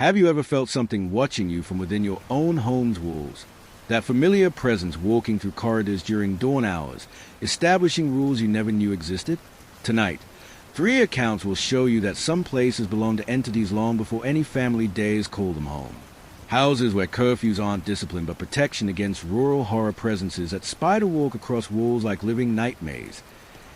Have you ever felt something watching you from within your own home's walls? That familiar presence walking through corridors during dawn hours, establishing rules you never knew existed? Tonight, 3 accounts will show you that some places belong to entities long before any family days call them home. Houses where curfews aren't discipline but protection against rural horror presences that spider-walk across walls like living nightmares.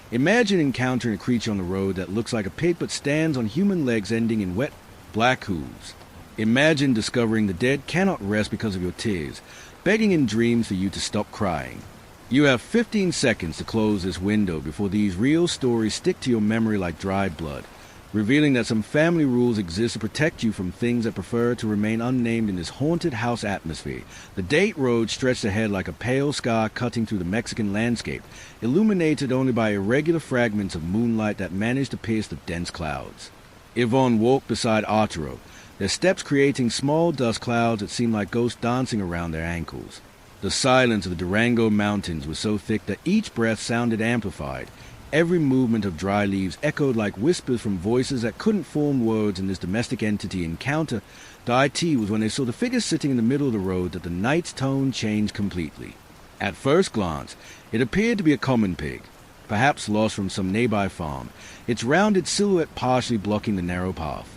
Imagine encountering a creature on the road that looks like a pig but stands on human legs ending in wet, black hooves. Imagine discovering the dead cannot rest because of your tears, begging in dreams for you to stop crying. You have 15 seconds to close this window before these real stories stick to your memory like dried blood, revealing that some family rules exist to protect you from things that prefer to remain unnamed in this haunted house atmosphere. The date road stretched ahead like a pale scar cutting through the Mexican landscape, illuminated only by irregular fragments of moonlight that managed to pierce the dense clouds. Yvonne walked beside Arturo, their steps creating small dust clouds that seemed like ghosts dancing around their ankles. The silence of the Durango Mountains was so thick that each breath sounded amplified. Every movement of dry leaves echoed like whispers from voices that couldn't form words in this domestic entity encounter. The IT was when they saw the figure sitting in the middle of the road that the night's tone changed completely. At first glance, it appeared to be a common pig, perhaps lost from some nearby farm, its rounded silhouette partially blocking the narrow path.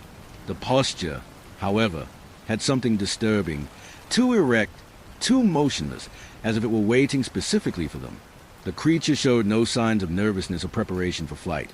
The posture, however, had something disturbing, too erect, too motionless, as if it were waiting specifically for them. The creature showed no signs of nervousness or preparation for flight.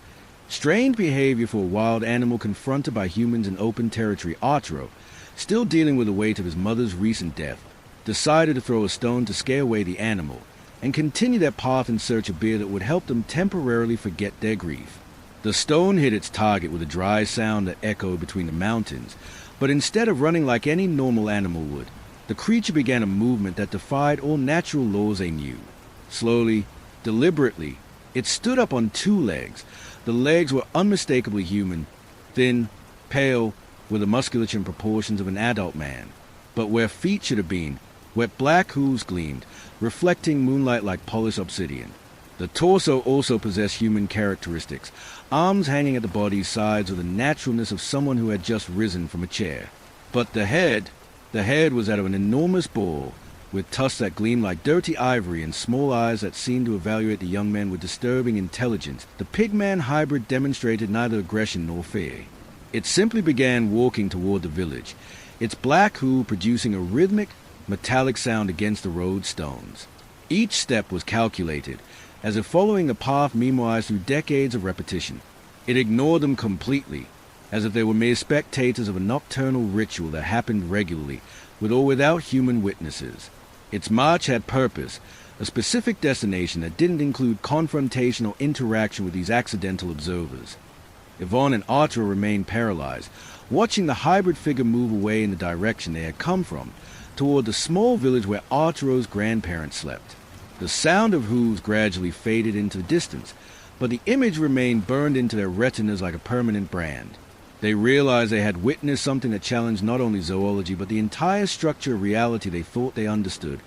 Strange behavior for a wild animal confronted by humans in open territory. Arturo, still dealing with the weight of his mother's recent death, decided to throw a stone to scare away the animal and continue their path in search of beer that would help them temporarily forget their grief. The stone hit its target with a dry sound that echoed between the mountains, but instead of running like any normal animal would, the creature began a movement that defied all natural laws they knew. Slowly, deliberately, it stood up on 2 legs. The legs were unmistakably human, thin, pale, with the musculature and proportions of an adult man. But where feet should have been, wet black hooves gleamed, reflecting moonlight like polished obsidian. The torso also possessed human characteristics, arms hanging at the body's sides with the naturalness of someone who had just risen from a chair. But the head was that of an enormous bull, with tusks that gleamed like dirty ivory and small eyes that seemed to evaluate the young men with disturbing intelligence. The pigman hybrid demonstrated neither aggression nor fear. It simply began walking toward the village, its black hoof producing a rhythmic, metallic sound against the road stones. Each step was calculated, as if following a path memorized through decades of repetition. It ignored them completely, as if they were mere spectators of a nocturnal ritual that happened regularly, with or without human witnesses. Its march had purpose, a specific destination that didn't include confrontation or interaction with these accidental observers. Yvonne and Arturo remained paralyzed, watching the hybrid figure move away in the direction they had come from, toward the small village where Arturo's grandparents slept. The sound of hooves gradually faded into the distance, but the image remained burned into their retinas like a permanent brand. They realized they had witnessed something that challenged not only zoology but the entire structure of reality they thought they understood,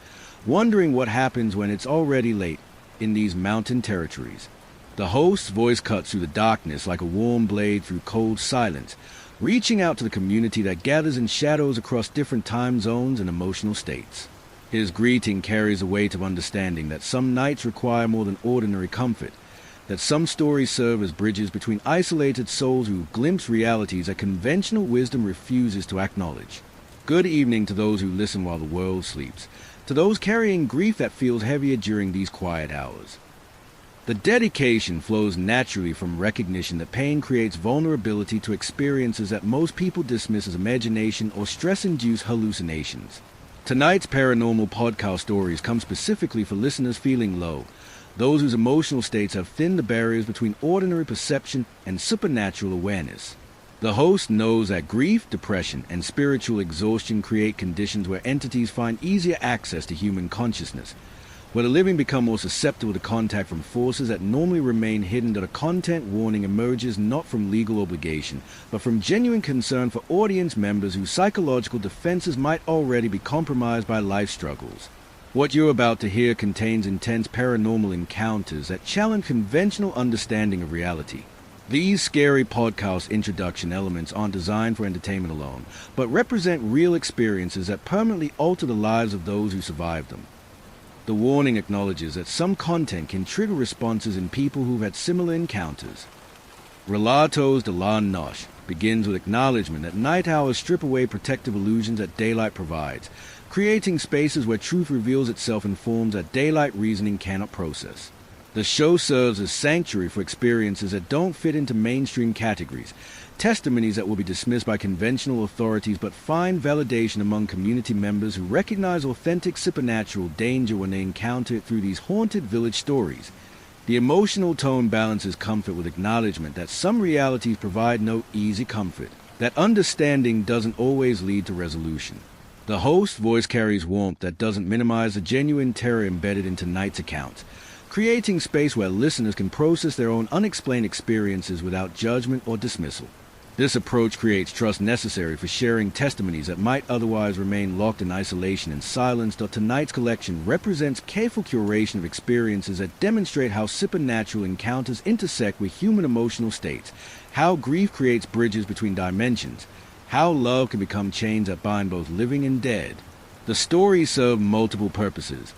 wondering what happens when it's already late in these mountain territories. The host's voice cut through the darkness like a warm blade through cold silence, reaching out to the community that gathers in shadows across different time zones and emotional states. His greeting carries a weight of understanding that some nights require more than ordinary comfort, that some stories serve as bridges between isolated souls who glimpse realities that conventional wisdom refuses to acknowledge. Good evening to those who listen while the world sleeps, to those carrying grief that feels heavier during these quiet hours. The dedication flows naturally from recognition that pain creates vulnerability to experiences that most people dismiss as imagination or stress-induced hallucinations. Tonight's paranormal podcast stories come specifically for listeners feeling low, those whose emotional states have thinned the barriers between ordinary perception and supernatural awareness. The host knows that grief, depression, and spiritual exhaustion create conditions where entities find easier access to human consciousness, where the living become more susceptible to contact from forces that normally remain hidden. That a content warning emerges not from legal obligation, but from genuine concern for audience members whose psychological defenses might already be compromised by life struggles. What you're about to hear contains intense paranormal encounters that challenge conventional understanding of reality. These scary podcast introduction elements aren't designed for entertainment alone, but represent real experiences that permanently alter the lives of those who survived them. The warning acknowledges that some content can trigger responses in people who've had similar encounters. Relatos de la Noche begins with acknowledgement that night owls strip away protective illusions that daylight provides, creating spaces where truth reveals itself in forms that daylight reasoning cannot process. The show serves as sanctuary for experiences that don't fit into mainstream categories, testimonies that will be dismissed by conventional authorities but find validation among community members who recognize authentic supernatural danger when they encounter it through these haunted village stories. The emotional tone balances comfort with acknowledgement that some realities provide no easy comfort, that understanding doesn't always lead to resolution. The host's voice carries warmth that doesn't minimize the genuine terror embedded into Night's accounts, creating space where listeners can process their own unexplained experiences without judgment or dismissal. This approach creates trust necessary for sharing testimonies that might otherwise remain locked in isolation and silence. Tonight's collection represents careful curation of experiences that demonstrate how supernatural encounters intersect with human emotional states, how grief creates bridges between dimensions, how love can become chains that bind both living and dead. The stories serve multiple purposes: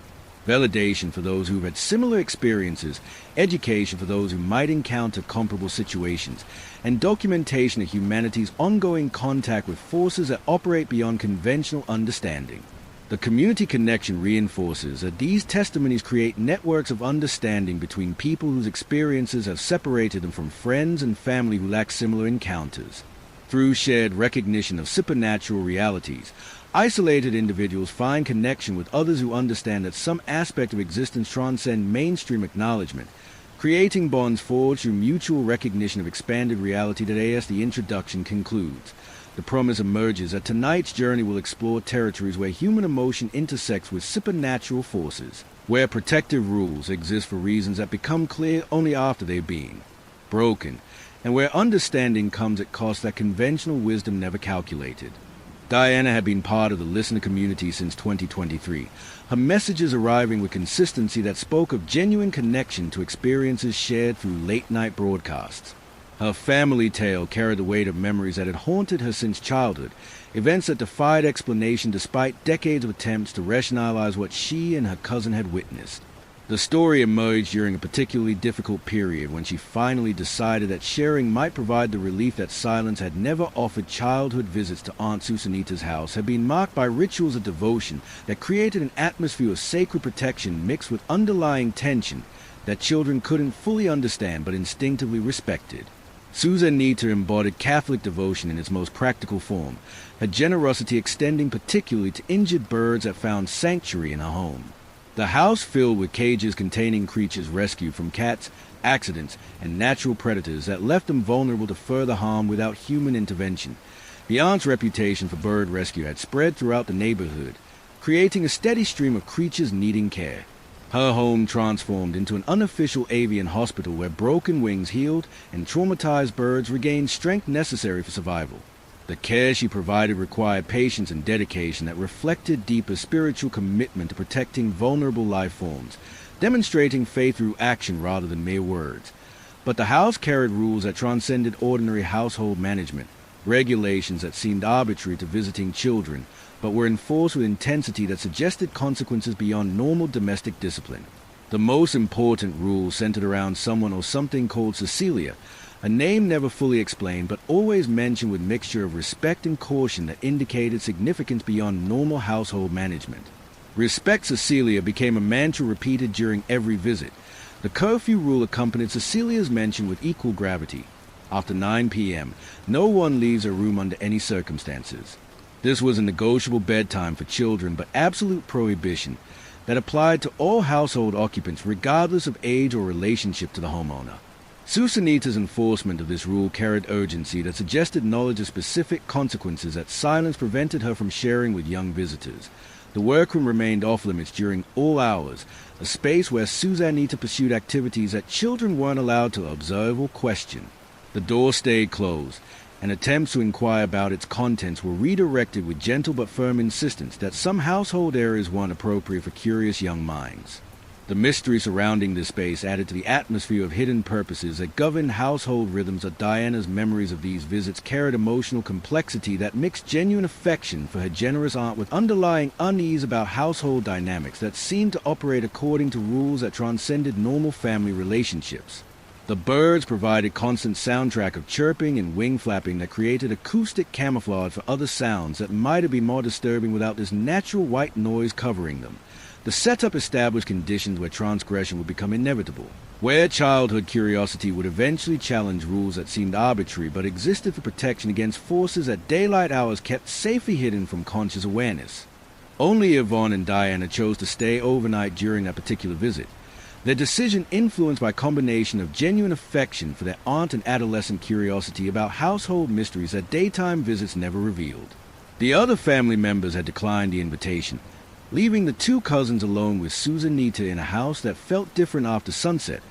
validation for those who've had similar experiences, education for those who might encounter comparable situations, and documentation of humanity's ongoing contact with forces that operate beyond conventional understanding. The community connection reinforces that these testimonies create networks of understanding between people whose experiences have separated them from friends and family who lack similar encounters. Through shared recognition of supernatural realities, isolated individuals find connection with others who understand that some aspect of existence transcends mainstream acknowledgement, creating bonds forged through mutual recognition of expanded reality. Today, as the introduction concludes, the promise emerges that tonight's journey will explore territories where human emotion intersects with supernatural forces, where protective rules exist for reasons that become clear only after they've been broken, and where understanding comes at costs that conventional wisdom never calculated. Diana had been part of the listener community since 2023, her messages arriving with consistency that spoke of genuine connection to experiences shared through late-night broadcasts. Her family tale carried the weight of memories that had haunted her since childhood, events that defied explanation despite decades of attempts to rationalize what she and her cousin had witnessed. The story emerged during a particularly difficult period when she finally decided that sharing might provide the relief that silence had never offered. Childhood visits to Aunt Susanita's house had been marked by rituals of devotion that created an atmosphere of sacred protection mixed with underlying tension that children couldn't fully understand but instinctively respected. Susanita embodied Catholic devotion in its most practical form, her generosity extending particularly to injured birds that found sanctuary in her home. The house filled with cages containing creatures rescued from cats, accidents, and natural predators that left them vulnerable to further harm without human intervention. The aunt's reputation for bird rescue had spread throughout the neighborhood, creating a steady stream of creatures needing care. Her home transformed into an unofficial avian hospital where broken wings healed and traumatized birds regained strength necessary for survival. The care she provided required patience and dedication that reflected deeper spiritual commitment to protecting vulnerable life forms, demonstrating faith through action rather than mere words. But the house carried rules that transcended ordinary household management, regulations that seemed arbitrary to visiting children, but were enforced with intensity that suggested consequences beyond normal domestic discipline. The most important rule centered around someone or something called Cecilia, a name never fully explained but always mentioned with mixture of respect and caution that indicated significance beyond normal household management. Respect Cecilia became a mantra repeated during every visit. The curfew rule accompanied Cecilia's mention with equal gravity. After 9 p.m., no one leaves a room under any circumstances. This was a negotiable bedtime for children, but absolute prohibition that applied to all household occupants regardless of age or relationship to the homeowner. Susanita's enforcement of this rule carried urgency that suggested knowledge of specific consequences that silence prevented her from sharing with young visitors. The workroom remained off-limits during all hours, a space where Susanita pursued activities that children weren't allowed to observe or question. The door stayed closed, and attempts to inquire about its contents were redirected with gentle but firm insistence that some household areas weren't appropriate for curious young minds. The mystery surrounding this space added to the atmosphere of hidden purposes that governed household rhythms. Of Diana's memories of these visits carried emotional complexity that mixed genuine affection for her generous aunt with underlying unease about household dynamics that seemed to operate according to rules that transcended normal family relationships. The birds provided constant soundtrack of chirping and wing flapping that created acoustic camouflage for other sounds that might have been more disturbing without this natural white noise covering them. The setup established conditions where transgression would become inevitable, where childhood curiosity would eventually challenge rules that seemed arbitrary but existed for protection against forces that daylight hours kept safely hidden from conscious awareness. Only Yvonne and Diana chose to stay overnight during that particular visit, their decision influenced by a combination of genuine affection for their aunt and adolescent curiosity about household mysteries that daytime visits never revealed. The other family members had declined the invitation, leaving the two cousins alone with Susanita in a house that felt different after sunset,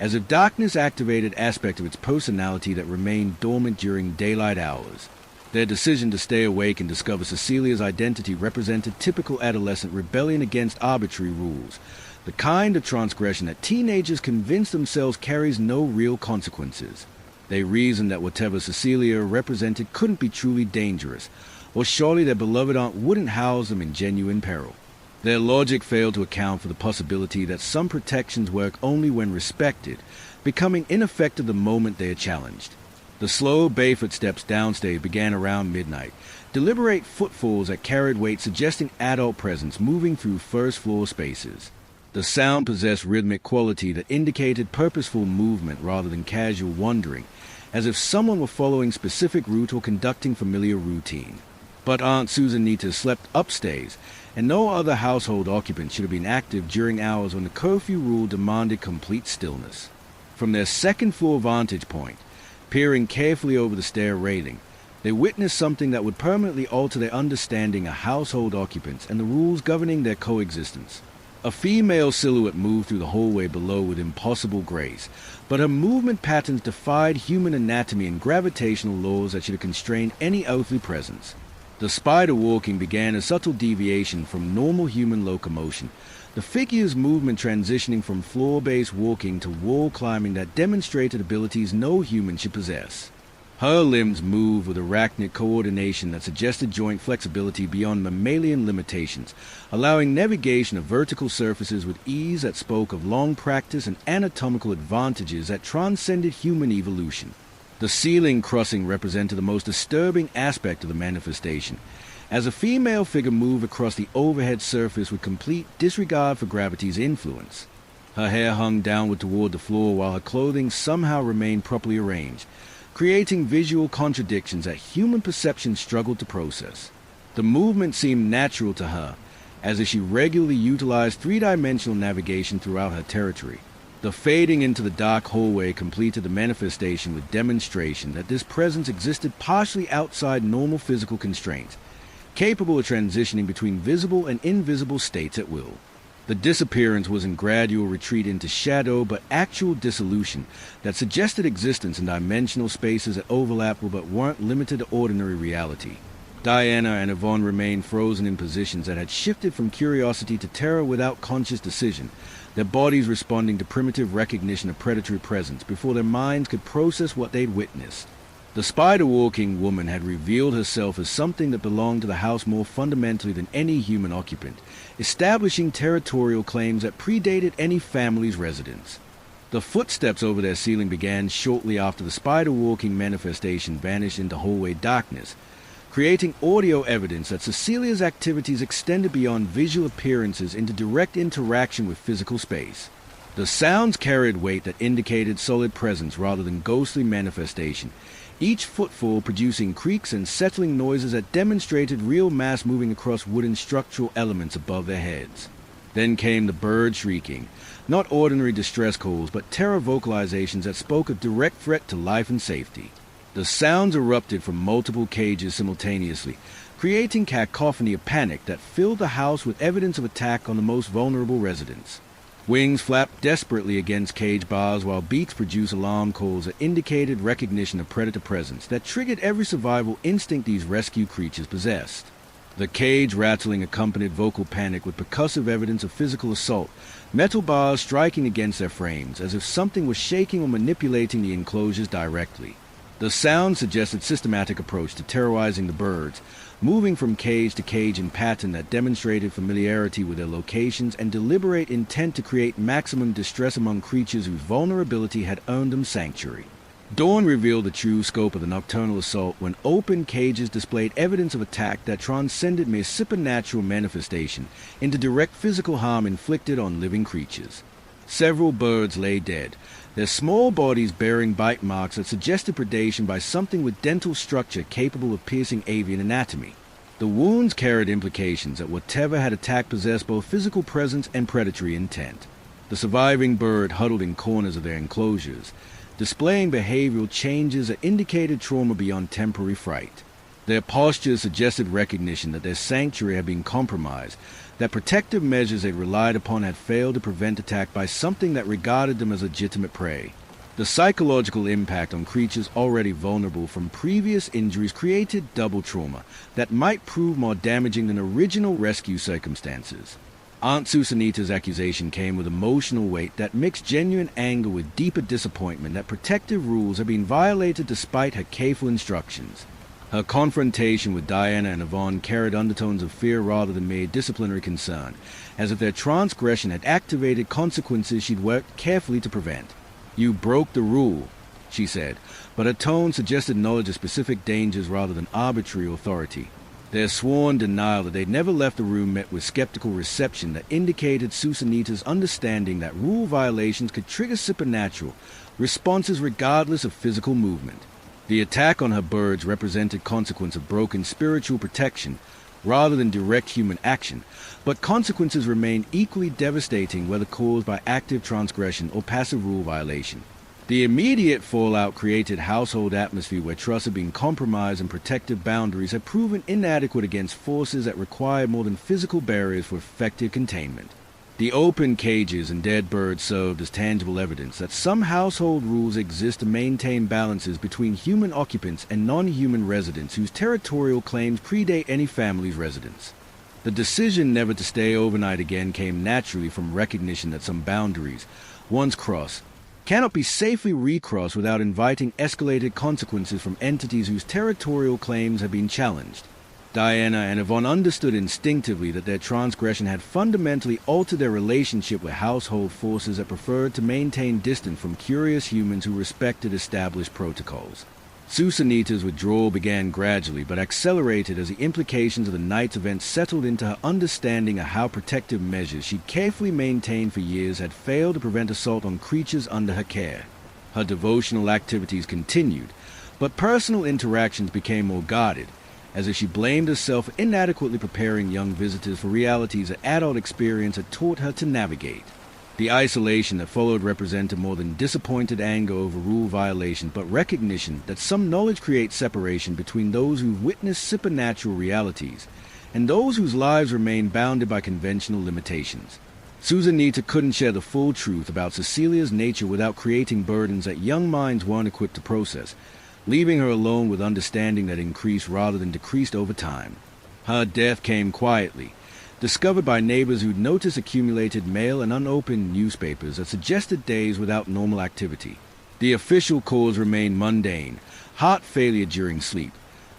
as if darkness activated aspect of its personality that remained dormant during daylight hours. Their decision to stay awake and discover Cecilia's identity represented typical adolescent rebellion against arbitrary rules, the kind of transgression that teenagers convince themselves carries no real consequences. They reasoned that whatever Cecilia represented couldn't be truly dangerous, or surely their beloved aunt wouldn't house them in genuine peril. Their logic failed to account for the possibility that some protections work only when respected, becoming ineffective the moment they are challenged. The slow bay footsteps downstairs began around midnight, deliberate footfalls that carried weight suggesting adult presence moving through first-floor spaces. The sound possessed rhythmic quality that indicated purposeful movement rather than casual wandering, as if someone were following specific route or conducting familiar routine. But Aunt Susanita slept upstairs, and no other household occupant should have been active during hours when the curfew rule demanded complete stillness. From their second-floor vantage point, peering carefully over the stair railing, they witnessed something that would permanently alter their understanding of household occupants and the rules governing their coexistence. A female silhouette moved through the hallway below with impossible grace, but her movement patterns defied human anatomy and gravitational laws that should have constrained any earthly presence. The spider walking began a subtle deviation from normal human locomotion, the figure's movement transitioning from floor-based walking to wall climbing that demonstrated abilities no human should possess. Her limbs moved with arachnid coordination that suggested joint flexibility beyond mammalian limitations, allowing navigation of vertical surfaces with ease that spoke of long practice and anatomical advantages that transcended human evolution. The ceiling crossing represented the most disturbing aspect of the manifestation, as a female figure moved across the overhead surface with complete disregard for gravity's influence. Her hair hung downward toward the floor while her clothing somehow remained properly arranged, creating visual contradictions that human perception struggled to process. The movement seemed natural to her, as if she regularly utilized three-dimensional navigation throughout her territory. The fading into the dark hallway completed the manifestation with demonstration that this presence existed partially outside normal physical constraints, capable of transitioning between visible and invisible states at will. The disappearance was in gradual retreat into shadow but actual dissolution that suggested existence in dimensional spaces that overlapped but weren't limited to ordinary reality. Diana and Yvonne remained frozen in positions that had shifted from curiosity to terror without conscious decision, their bodies responding to primitive recognition of predatory presence before their minds could process what they'd witnessed. The spider-walking woman had revealed herself as something that belonged to the house more fundamentally than any human occupant, establishing territorial claims that predated any family's residence. The footsteps over their ceiling began shortly after the spider-walking manifestation vanished into hallway darkness, creating audio evidence that Cecilia's activities extended beyond visual appearances into direct interaction with physical space. The sounds carried weight that indicated solid presence rather than ghostly manifestation, each footfall producing creaks and settling noises that demonstrated real mass moving across wooden structural elements above their heads. Then came the bird shrieking, not ordinary distress calls, but terror vocalizations that spoke of direct threat to life and safety. The sounds erupted from multiple cages simultaneously, creating cacophony of panic that filled the house with evidence of attack on the most vulnerable residents. Wings flapped desperately against cage bars while beaks produced alarm calls that indicated recognition of predator presence that triggered every survival instinct these rescue creatures possessed. The cage rattling accompanied vocal panic with percussive evidence of physical assault, metal bars striking against their frames as if something was shaking or manipulating the enclosures directly. The sound suggested systematic approach to terrorizing the birds, moving from cage to cage in pattern that demonstrated familiarity with their locations and deliberate intent to create maximum distress among creatures whose vulnerability had earned them sanctuary. Dawn revealed the true scope of the nocturnal assault when open cages displayed evidence of attack that transcended mere supernatural manifestation into direct physical harm inflicted on living creatures. Several birds lay dead, their small bodies bearing bite marks that suggested predation by something with dental structure capable of piercing avian anatomy. The wounds carried implications that whatever had attacked possessed both physical presence and predatory intent. The surviving bird huddled in corners of their enclosures, displaying behavioral changes that indicated trauma beyond temporary fright. Their postures suggested recognition that their sanctuary had been compromised, that protective measures they relied upon had failed to prevent attack by something that regarded them as legitimate prey. The psychological impact on creatures already vulnerable from previous injuries created double trauma that might prove more damaging than original rescue circumstances. Aunt Susanita's accusation came with emotional weight that mixed genuine anger with deeper disappointment that protective rules had been violated despite her careful instructions. Her confrontation with Diana and Yvonne carried undertones of fear rather than mere disciplinary concern, as if their transgression had activated consequences she'd worked carefully to prevent. "You broke the rule," she said, but her tone suggested knowledge of specific dangers rather than arbitrary authority. Their sworn denial that they'd never left the room met with skeptical reception that indicated Susanita's understanding that rule violations could trigger supernatural responses regardless of physical movement. The attack on her birds represented consequence of broken spiritual protection rather than direct human action, but consequences remained equally devastating whether caused by active transgression or passive rule violation. The immediate fallout created household atmosphere where trust had been compromised and protective boundaries had proven inadequate against forces that required more than physical barriers for effective containment. The open cages and dead birds served as tangible evidence that some household rules exist to maintain balances between human occupants and non-human residents whose territorial claims predate any family's residence. The decision never to stay overnight again came naturally from recognition that some boundaries, once crossed, cannot be safely recrossed without inviting escalated consequences from entities whose territorial claims have been challenged. Diana and Yvonne understood instinctively that their transgression had fundamentally altered their relationship with household forces that preferred to maintain distance from curious humans who respected established protocols. Susanita's withdrawal began gradually but accelerated as the implications of the night's events settled into her understanding of how protective measures she'd carefully maintained for years had failed to prevent assault on creatures under her care. Her devotional activities continued, but personal interactions became more guarded, as if she blamed herself for inadequately preparing young visitors for realities that adult experience had taught her to navigate. The isolation that followed represented more than disappointed anger over rule violation, but recognition that some knowledge creates separation between those who've witnessed supernatural realities and those whose lives remain bounded by conventional limitations. Susanita couldn't share the full truth about Cecilia's nature without creating burdens that young minds weren't equipped to process, leaving her alone with understanding that increased rather than decreased over time. Her death came quietly, discovered by neighbors who'd noticed accumulated mail and unopened newspapers that suggested days without normal activity. The official cause remained mundane, heart failure during sleep,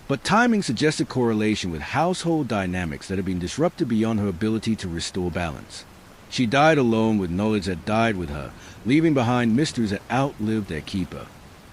but timing suggested correlation with household dynamics that had been disrupted beyond her ability to restore balance. She died alone with knowledge that died with her, leaving behind mysteries that outlived their keeper.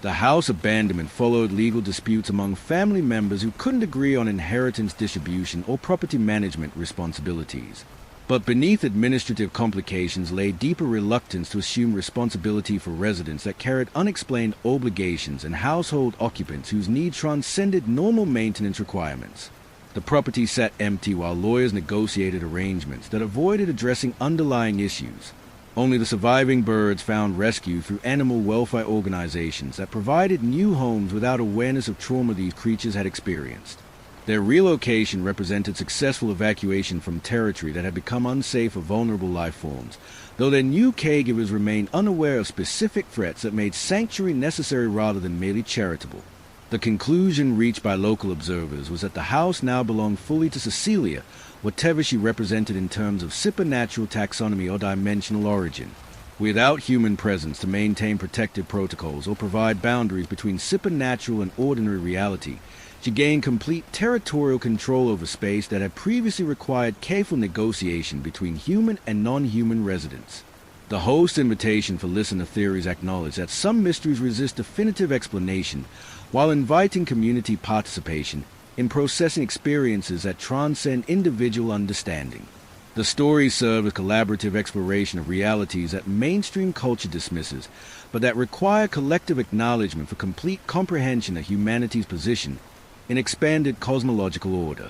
The house abandonment followed legal disputes among family members who couldn't agree on inheritance distribution or property management responsibilities. But beneath administrative complications lay deeper reluctance to assume responsibility for residents that carried unexplained obligations and household occupants whose needs transcended normal maintenance requirements. The property sat empty while lawyers negotiated arrangements that avoided addressing underlying issues. Only the surviving birds found rescue through animal welfare organizations that provided new homes without awareness of trauma these creatures had experienced. Their relocation represented successful evacuation from territory that had become unsafe for vulnerable life forms, though their new caregivers remained unaware of specific threats that made sanctuary necessary rather than merely charitable. The conclusion reached by local observers was that the house now belonged fully to Cecilia, whatever she represented in terms of supernatural taxonomy or dimensional origin. Without human presence to maintain protective protocols or provide boundaries between supernatural and ordinary reality, she gained complete territorial control over space that had previously required careful negotiation between human and non-human residents. The host's invitation for listener theories acknowledged that some mysteries resist definitive explanation, while inviting community participation in processing experiences that transcend individual understanding. The stories serve as collaborative exploration of realities that mainstream culture dismisses, but that require collective acknowledgement for complete comprehension of humanity's position in expanded cosmological order.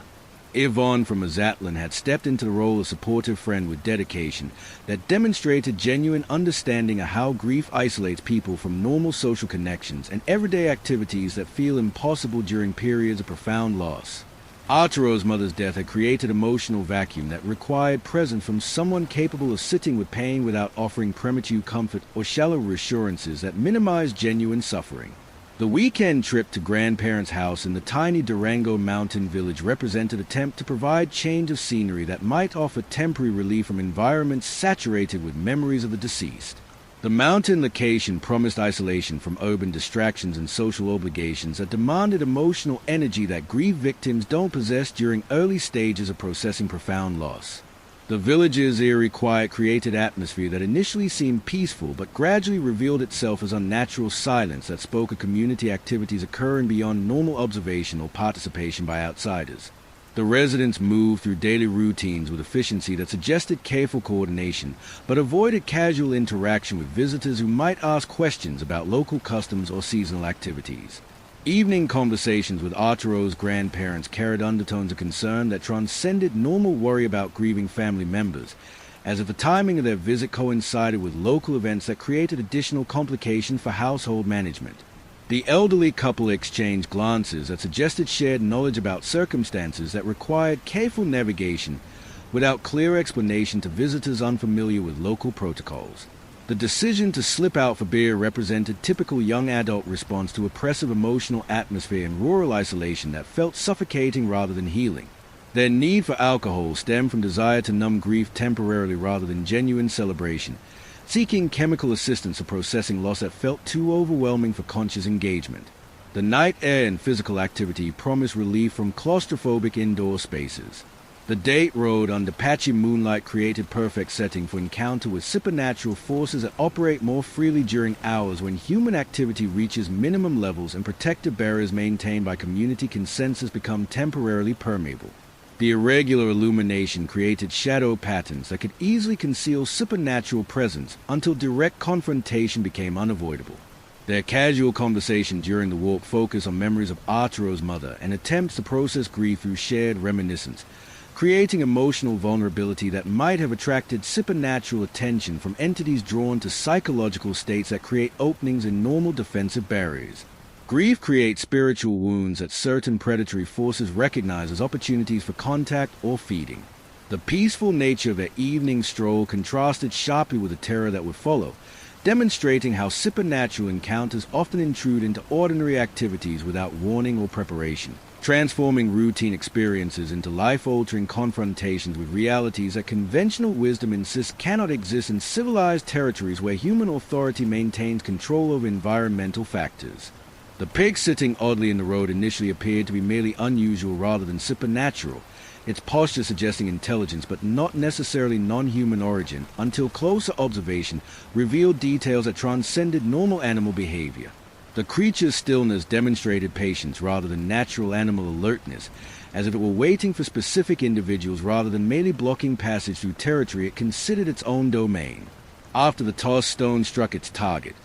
Yvonne from Mazatlan had stepped into the role of supportive friend with dedication that demonstrated genuine understanding of how grief isolates people from normal social connections and everyday activities that feel impossible during periods of profound loss. Arturo's mother's death had created an emotional vacuum that required presence from someone capable of sitting with pain without offering premature comfort or shallow reassurances that minimized genuine suffering. The weekend trip to grandparents' house in the tiny Durango mountain village represented an attempt to provide change of scenery that might offer temporary relief from environments saturated with memories of the deceased. The mountain location promised isolation from urban distractions and social obligations that demanded emotional energy that grief victims don't possess during early stages of processing profound loss. The village's eerie quiet created atmosphere that initially seemed peaceful but gradually revealed itself as unnatural silence that spoke of community activities occurring beyond normal observation or participation by outsiders. The residents moved through daily routines with efficiency that suggested careful coordination, but avoided casual interaction with visitors who might ask questions about local customs or seasonal activities. Evening conversations with Arturo's grandparents carried undertones of concern that transcended normal worry about grieving family members, as if the timing of their visit coincided with local events that created additional complications for household management. The elderly couple exchanged glances that suggested shared knowledge about circumstances that required careful navigation without clear explanation to visitors unfamiliar with local protocols. The decision to slip out for beer represented typical young adult response to oppressive emotional atmosphere in rural isolation that felt suffocating rather than healing. Their need for alcohol stemmed from desire to numb grief temporarily rather than genuine celebration, seeking chemical assistance for processing loss that felt too overwhelming for conscious engagement. The night air and physical activity promised relief from claustrophobic indoor spaces. The date road under patchy moonlight created perfect setting for encounter with supernatural forces that operate more freely during hours when human activity reaches minimum levels and protective barriers maintained by community consensus become temporarily permeable. The irregular illumination created shadow patterns that could easily conceal supernatural presence until direct confrontation became unavoidable. Their casual conversation during the walk focused on memories of Arturo's mother and attempts to process grief through shared reminiscence, creating emotional vulnerability that might have attracted supernatural attention from entities drawn to psychological states that create openings in normal defensive barriers. Grief creates spiritual wounds that certain predatory forces recognize as opportunities for contact or feeding. The peaceful nature of their evening stroll contrasted sharply with the terror that would follow, demonstrating how supernatural encounters often intrude into ordinary activities without warning or preparation, transforming routine experiences into life-altering confrontations with realities that conventional wisdom insists cannot exist in civilized territories where human authority maintains control over environmental factors. The pig sitting oddly in the road initially appeared to be merely unusual rather than supernatural, its posture suggesting intelligence but not necessarily non-human origin, until closer observation revealed details that transcended normal animal behavior. The creature's stillness demonstrated patience rather than natural animal alertness, as if it were waiting for specific individuals rather than merely blocking passage through territory it considered its own domain. After the tossed stone struck its target,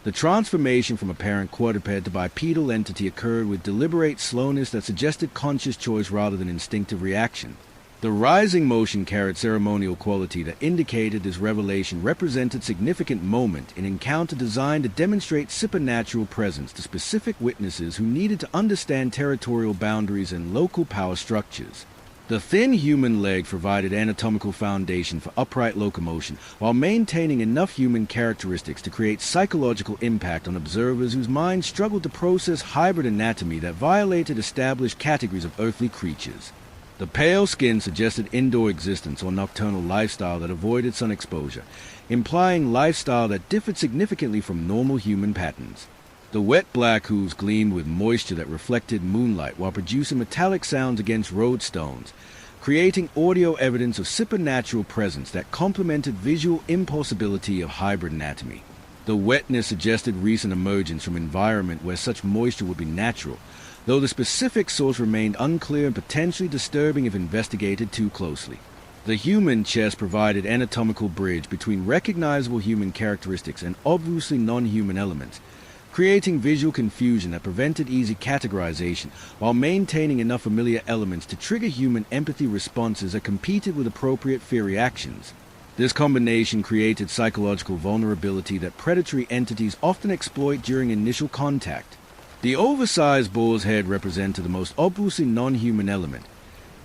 the transformation from apparent quadruped to bipedal entity occurred with deliberate slowness that suggested conscious choice rather than instinctive reaction. The rising motion carried ceremonial quality that indicated this revelation represented significant moment in encounter designed to demonstrate supernatural presence to specific witnesses who needed to understand territorial boundaries and local power structures. The thin human leg provided anatomical foundation for upright locomotion while maintaining enough human characteristics to create psychological impact on observers whose minds struggled to process hybrid anatomy that violated established categories of earthly creatures. The pale skin suggested indoor existence or nocturnal lifestyle that avoided sun exposure, implying lifestyle that differed significantly from normal human patterns. The wet black hooves gleamed with moisture that reflected moonlight while producing metallic sounds against road stones, creating audio evidence of supernatural presence that complemented visual impossibility of hybrid anatomy. The wetness suggested recent emergence from environment where such moisture would be natural, though the specific source remained unclear and potentially disturbing if investigated too closely. The human chest provided anatomical bridge between recognizable human characteristics and obviously non-human elements, creating visual confusion that prevented easy categorization while maintaining enough familiar elements to trigger human empathy responses that competed with appropriate fear reactions. This combination created psychological vulnerability that predatory entities often exploit during initial contact. The oversized boar's head represented the most obviously non-human element,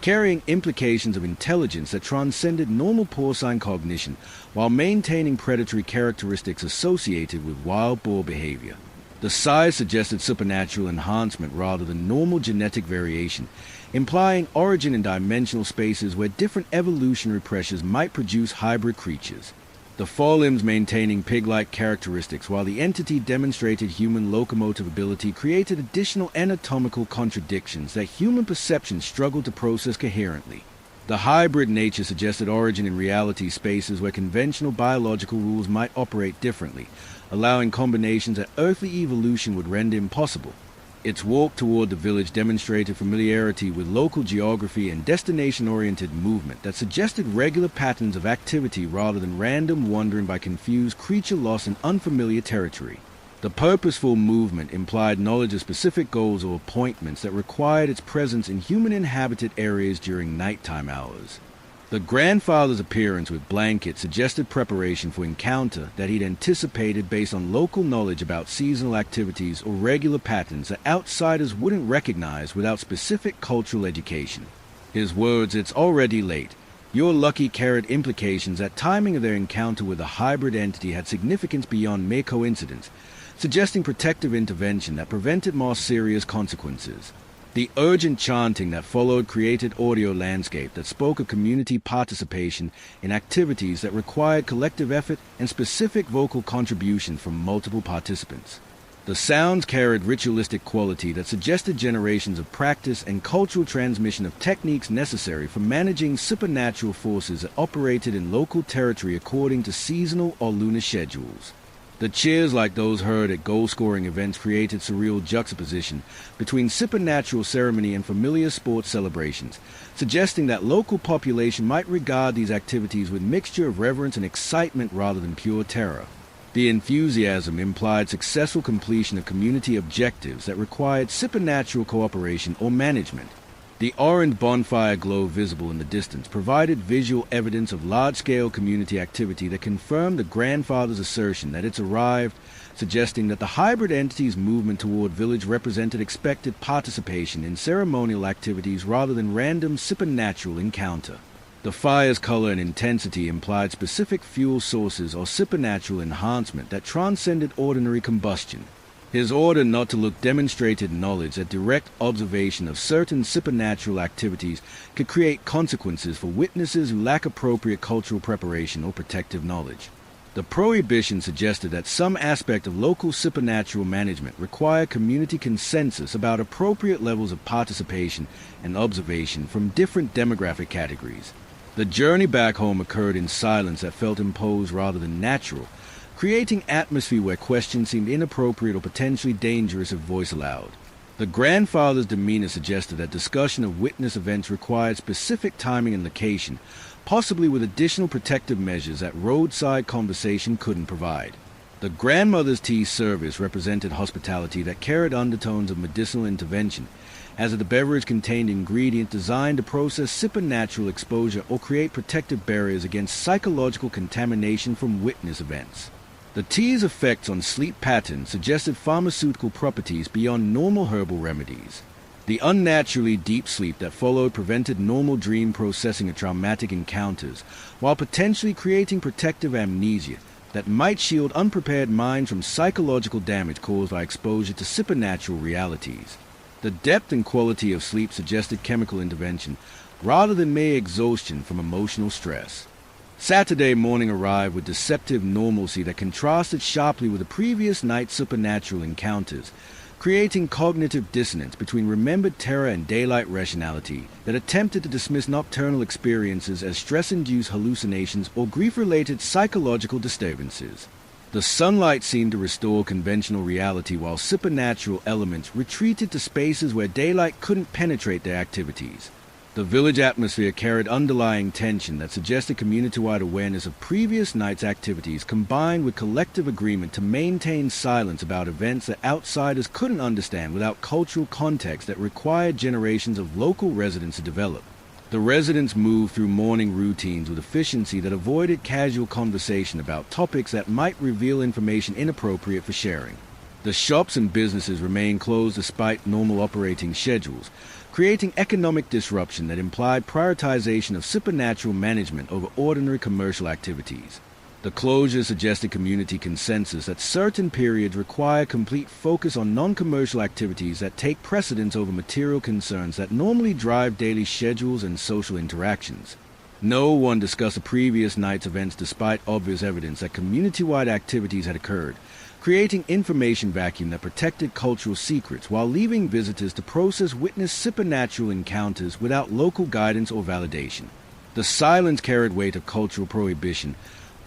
carrying implications of intelligence that transcended normal porcine cognition while maintaining predatory characteristics associated with wild boar behavior. The size suggested supernatural enhancement rather than normal genetic variation, implying origin in dimensional spaces where different evolutionary pressures might produce hybrid creatures. The forelimbs maintaining pig-like characteristics while the entity demonstrated human locomotive ability created additional anatomical contradictions that human perception struggled to process coherently. The hybrid nature suggested origin in reality spaces where conventional biological rules might operate differently, allowing combinations that earthly evolution would render impossible. Its walk toward the village demonstrated familiarity with local geography and destination-oriented movement that suggested regular patterns of activity rather than random wandering by confused creature lost in unfamiliar territory. The purposeful movement implied knowledge of specific goals or appointments that required its presence in human-inhabited areas during nighttime hours. The grandfather's appearance with blankets suggested preparation for encounter that he'd anticipated based on local knowledge about seasonal activities or regular patterns that outsiders wouldn't recognize without specific cultural education. His words, "It's already late. You're lucky," carried implications that timing of their encounter with a hybrid entity had significance beyond mere coincidence, suggesting protective intervention that prevented more serious consequences. The urgent chanting that followed created audio landscape that spoke of community participation in activities that required collective effort and specific vocal contribution from multiple participants. The sounds carried ritualistic quality that suggested generations of practice and cultural transmission of techniques necessary for managing supernatural forces that operated in local territory according to seasonal or lunar schedules. The cheers like those heard at goal-scoring events created surreal juxtaposition between supernatural ceremony and familiar sports celebrations, suggesting that local population might regard these activities with mixture of reverence and excitement rather than pure terror. The enthusiasm implied successful completion of community objectives that required supernatural cooperation or management. The orange bonfire glow visible in the distance provided visual evidence of large-scale community activity that confirmed the grandfather's assertion that it's arrived, suggesting that the hybrid entity's movement toward village represented expected participation in ceremonial activities rather than random supernatural encounter. The fire's color and intensity implied specific fuel sources or supernatural enhancement that transcended ordinary combustion. His order not to look demonstrated knowledge that direct observation of certain supernatural activities could create consequences for witnesses who lack appropriate cultural preparation or protective knowledge. The prohibition suggested that some aspect of local supernatural management required community consensus about appropriate levels of participation and observation from different demographic categories. The journey back home occurred in silence that felt imposed rather than natural, creating atmosphere where questions seemed inappropriate or potentially dangerous if voiced aloud. The grandfather's demeanor suggested that discussion of witness events required specific timing and location, possibly with additional protective measures that roadside conversation couldn't provide. The grandmother's tea service represented hospitality that carried undertones of medicinal intervention, as the beverage contained ingredients designed to process supernatural exposure or create protective barriers against psychological contamination from witness events. The tea's effects on sleep patterns suggested pharmaceutical properties beyond normal herbal remedies. The unnaturally deep sleep that followed prevented normal dream processing of traumatic encounters, while potentially creating protective amnesia that might shield unprepared minds from psychological damage caused by exposure to supernatural realities. The depth and quality of sleep suggested chemical intervention, rather than mere exhaustion from emotional stress. Saturday morning arrived with deceptive normalcy that contrasted sharply with the previous night's supernatural encounters, creating cognitive dissonance between remembered terror and daylight rationality that attempted to dismiss nocturnal experiences as stress-induced hallucinations or grief-related psychological disturbances. The sunlight seemed to restore conventional reality while supernatural elements retreated to spaces where daylight couldn't penetrate their activities. The village atmosphere carried underlying tension that suggested community-wide awareness of previous night's activities combined with collective agreement to maintain silence about events that outsiders couldn't understand without cultural context that required generations of local residents to develop. The residents moved through morning routines with efficiency that avoided casual conversation about topics that might reveal information inappropriate for sharing. The shops and businesses remained closed despite normal operating schedules, creating economic disruption that implied prioritization of supernatural management over ordinary commercial activities. The closure suggested community consensus that certain periods require complete focus on non-commercial activities that take precedence over material concerns that normally drive daily schedules and social interactions. No one discussed the previous night's events despite obvious evidence that community-wide activities had occurred, creating information vacuum that protected cultural secrets while leaving visitors to process witnessed supernatural encounters without local guidance or validation. The silence carried weight of cultural prohibition,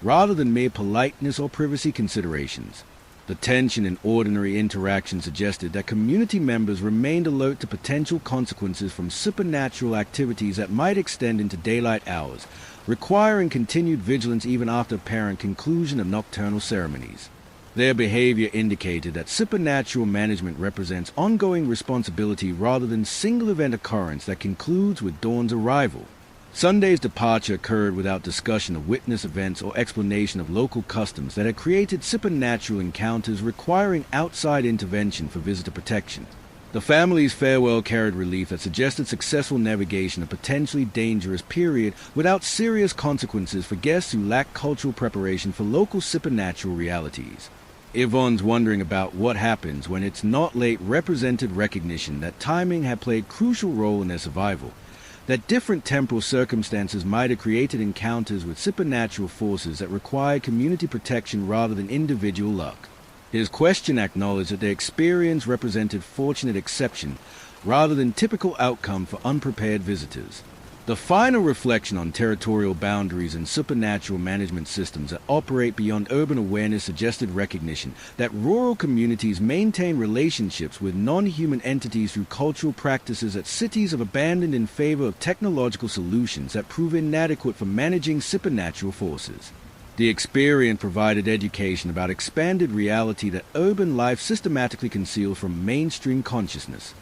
rather than mere politeness or privacy considerations. The tension in ordinary interaction suggested that community members remained alert to potential consequences from supernatural activities that might extend into daylight hours, requiring continued vigilance even after apparent conclusion of nocturnal ceremonies. Their behavior indicated that supernatural management represents ongoing responsibility rather than single-event occurrence that concludes with dawn's arrival. Sunday's departure occurred without discussion of witness events or explanation of local customs that had created supernatural encounters requiring outside intervention for visitor protection. The family's farewell carried relief that suggested successful navigation of potentially dangerous period without serious consequences for guests who lacked cultural preparation for local supernatural realities. Yvonne's wondering about what happens when it's not late represented recognition that timing had played a crucial role in their survival, that different temporal circumstances might have created encounters with supernatural forces that required community protection rather than individual luck. His question acknowledged that their experience represented fortunate exception rather than typical outcome for unprepared visitors. The final reflection on territorial boundaries and supernatural management systems that operate beyond urban awareness suggested recognition that rural communities maintain relationships with non-human entities through cultural practices that cities have abandoned in favor of technological solutions that prove inadequate for managing supernatural forces. The experience provided education about expanded reality that urban life systematically conceals from mainstream consciousness.